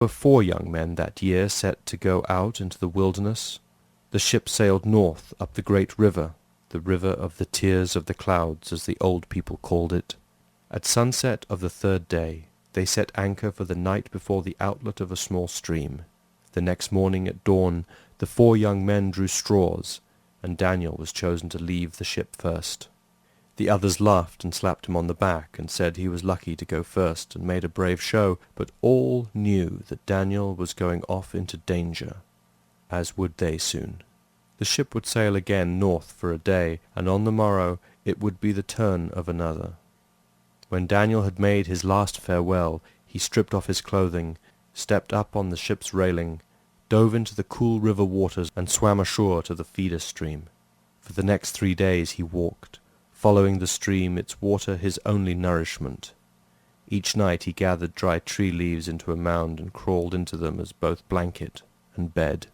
There were 4 young men that year set to go out into the wilderness. The ship sailed north up the great river, the river of the tears of the clouds, as the old people called it. At sunset of the 3rd day, they set anchor for the night before the outlet of a small stream. The next morning at dawn, the 4 young men drew straws, and Daniel was chosen to leave the ship first. The others laughed and slapped him on the back, and said he was lucky to go first, and made a brave show, but all knew that Daniel was going off into danger, as would they soon. The ship would sail again north for a day, and on the morrow it would be the turn of another. When Daniel had made his last farewell, he stripped off his clothing, stepped up on the ship's railing, dove into the cool river waters, and swam ashore to the feeder stream. For the next 3 days he walked, following the stream, its water his only nourishment. Each night he gathered dry tree leaves into a mound and crawled into them as both blanket and bed.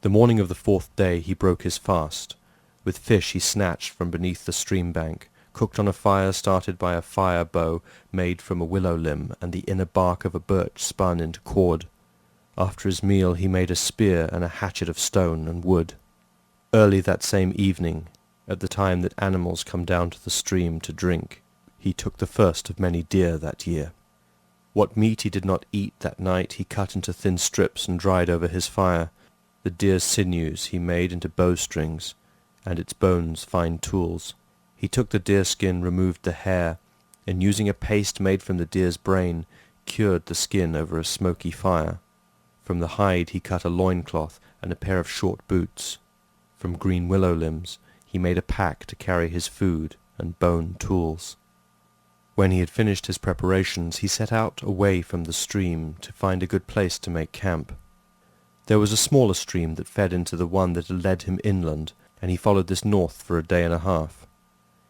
The morning of the 4th day he broke his fast. With fish he snatched from beneath the stream bank, cooked on a fire started by a fire bow made from a willow limb and the inner bark of a birch spun into cord. After his meal he made a spear and a hatchet of stone and wood. Early that same evening, at the time that animals come down to the stream to drink, he took the first of many deer that year. What meat he did not eat that night he cut into thin strips and dried over his fire. The deer's sinews he made into bowstrings, and its bones fine tools. He took the deerskin, removed the hair, and using a paste made from the deer's brain, cured the skin over a smoky fire. From the hide he cut a loincloth and a pair of short boots. From green willow limbs he made a pack to carry his food and bone tools. When he had finished his preparations, he set out away from the stream to find a good place to make camp. There was a smaller stream that fed into the one that had led him inland, and he followed this north for a day and a half.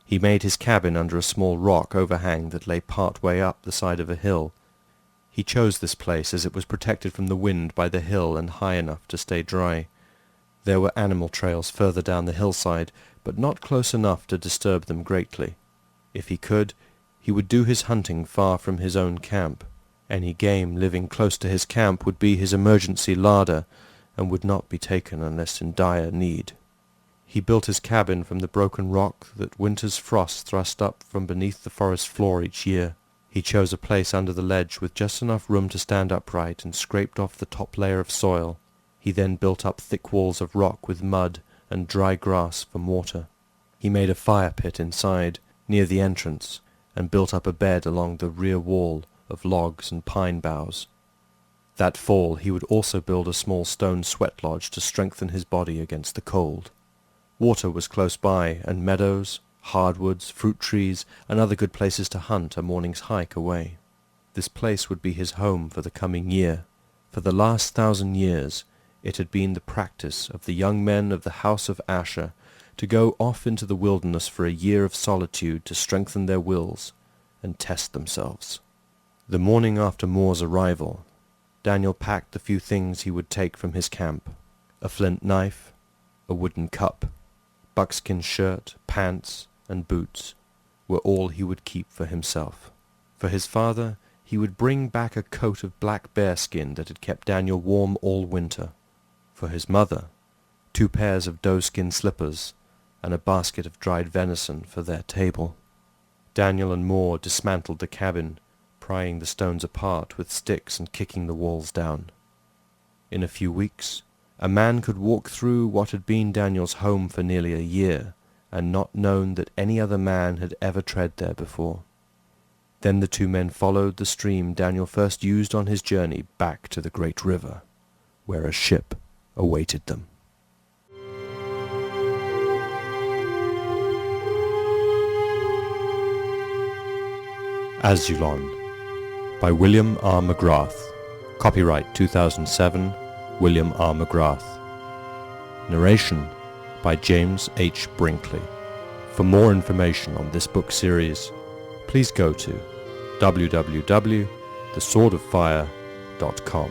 He made his cabin under a small rock overhang that lay part way up the side of a hill. He chose this place as it was protected from the wind by the hill and high enough to stay dry. There were animal trails further down the hillside, but not close enough to disturb them greatly. If he could, he would do his hunting far from his own camp. Any game living close to his camp would be his emergency larder, and would not be taken unless in dire need. He built his cabin from the broken rock that winter's frost thrust up from beneath the forest floor each year. He chose a place under the ledge with just enough room to stand upright, and scraped off the top layer of soil. He then built up thick walls of rock with mud and dry grass for mortar. He made a fire pit inside, near the entrance, and built up a bed along the rear wall of logs and pine boughs. That fall he would also build a small stone sweat lodge to strengthen his body against the cold. Water was close by, and meadows, hardwoods, fruit trees, and other good places to hunt a morning's hike away. This place would be his home for the coming year. For the last 1,000 years it had been the practice of the young men of the house of Asher to go off into the wilderness for a year of solitude to strengthen their wills and test themselves. The morning after Moore's arrival, Daniel packed the few things he would take from his camp: a flint knife, a wooden cup, buckskin shirt, pants, and boots were all he would keep for himself. For his father, he would bring back a coat of black bearskin that had kept Daniel warm all winter. For his mother, 2 pairs of doeskin slippers and a basket of dried venison for their table. Daniel and Moore dismantled the cabin, prying the stones apart with sticks and kicking the walls down. In a few weeks, a man could walk through what had been Daniel's home for nearly a year, and not known that any other man had ever tread there before. Then the 2 men followed the stream Daniel first used on his journey back to the great river, where a ship awaited them. ASULON by William R. McGrath. Copyright 2007, William R. McGrath. Narration by James H. Brinkley. For more information on this book series, please go to www.theswordoffire.com.